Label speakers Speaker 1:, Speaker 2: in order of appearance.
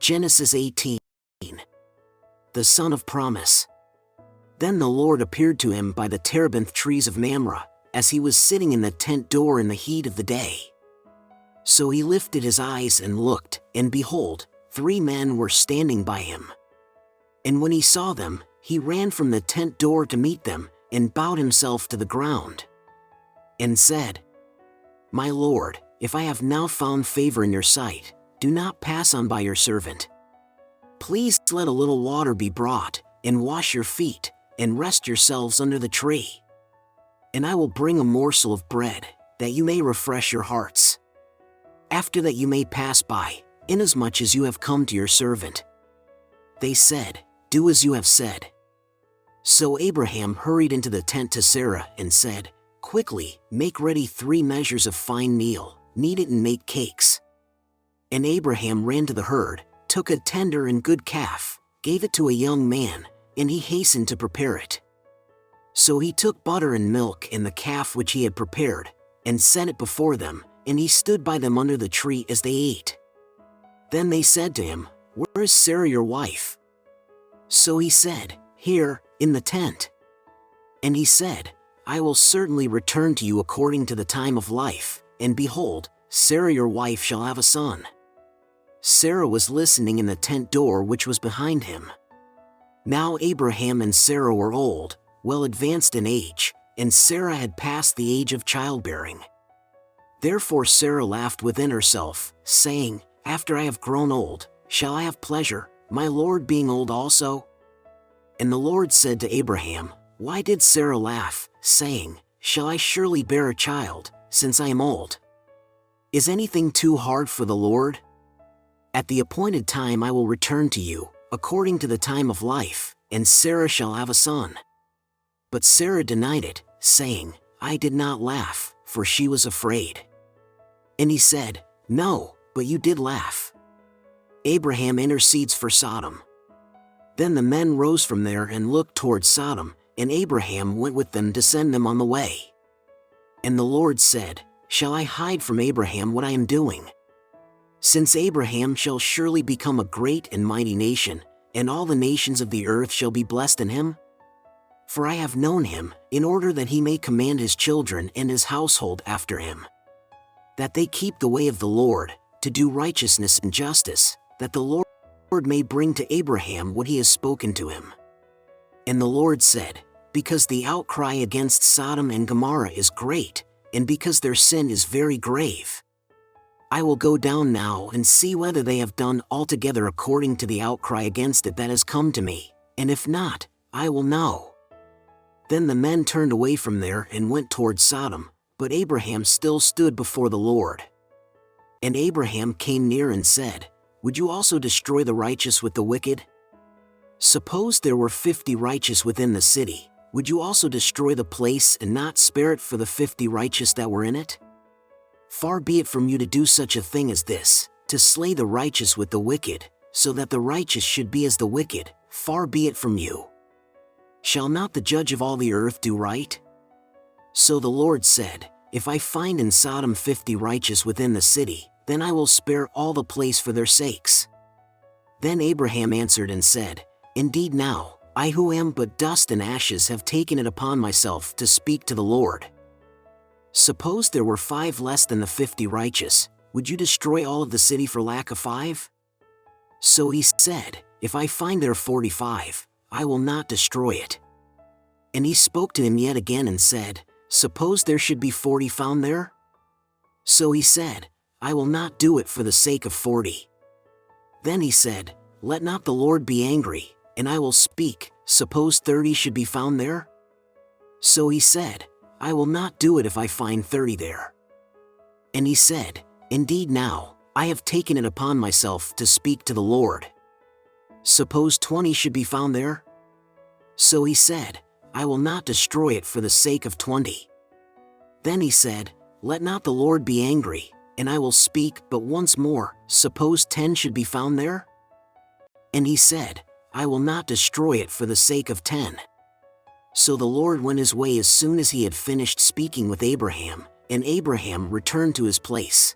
Speaker 1: Genesis 18. The son of promise. Then the Lord appeared to him by the terebinth trees of Mamre, as he was sitting in the tent door in the heat of the day. So he lifted his eyes and looked, and behold, 3 men were standing by him. And when he saw them, he ran from the tent door to meet them, and bowed himself to the ground, and said, My Lord, if I have now found favor in your sight, do not pass on by your servant. Please let a little water be brought, and wash your feet, and rest yourselves under the tree. And I will bring a morsel of bread, that you may refresh your hearts. After that you may pass by, inasmuch as you have come to your servant. They said, Do as you have said. So Abraham hurried into the tent to Sarah and said, Quickly, make ready 3 measures of fine meal, knead it and make cakes. And Abraham ran to the herd, took a tender and good calf, gave it to a young man, and he hastened to prepare it. So he took butter and milk and the calf which he had prepared, and set it before them, and he stood by them under the tree as they ate. Then they said to him, Where is Sarah your wife? So he said, Here, in the tent. And he said, I will certainly return to you according to the time of life, and behold, Sarah your wife shall have a son. Sarah was listening in the tent door which was behind him. Now Abraham and Sarah were old, well advanced in age, and Sarah had passed the age of childbearing. Therefore Sarah laughed within herself, saying, After I have grown old, shall I have pleasure, my Lord being old also? And the Lord said to Abraham, Why did Sarah laugh, saying, Shall I surely bear a child, since I am old? Is anything too hard for the Lord? At the appointed time I will return to you, according to the time of life, and Sarah shall have a son. But Sarah denied it, saying, I did not laugh, for she was afraid. And he said, No, but you did laugh. Abraham intercedes for Sodom. Then the men rose from there and looked toward Sodom, and Abraham went with them to send them on the way. And the Lord said, Shall I hide from Abraham what I am doing? Since Abraham shall surely become a great and mighty nation, and all the nations of the earth shall be blessed in him? For I have known him, in order that he may command his children and his household after him, that they keep the way of the Lord, to do righteousness and justice, that the Lord may bring to Abraham what he has spoken to him. And the Lord said, Because the outcry against Sodom and Gomorrah is great, and because their sin is very grave, I will go down now and see whether they have done altogether according to the outcry against it that has come to me, and if not, I will know. Then the men turned away from there and went toward Sodom, but Abraham still stood before the Lord. And Abraham came near and said, Would you also destroy the righteous with the wicked? Suppose there were 50 righteous within the city, would you also destroy the place and not spare it for the 50 righteous that were in it? Far be it from you to do such a thing as this, to slay the righteous with the wicked, so that the righteous should be as the wicked, far be it from you. Shall not the judge of all the earth do right? So the Lord said, If I find in Sodom 50 righteous within the city, then I will spare all the place for their sakes. Then Abraham answered and said, Indeed now, I who am but dust and ashes have taken it upon myself to speak to the Lord. Suppose there were 5 less than the 50 righteous, would you destroy all of the city for lack of 5? So he said, If I find there 45, I will not destroy it. And he spoke to him yet again and said, Suppose there should be 40 found there? So he said, I will not do it for the sake of 40. Then he said, Let not the Lord be angry, and I will speak, suppose 30 should be found there? So he said, I will not do it if I find 30 there. And he said, Indeed now, I have taken it upon myself to speak to the Lord. Suppose 20 should be found there? So he said, I will not destroy it for the sake of 20. Then he said, Let not the Lord be angry, and I will speak but once more, suppose 10 should be found there? And he said, I will not destroy it for the sake of 10. So the Lord went his way as soon as he had finished speaking with Abraham, and Abraham returned to his place.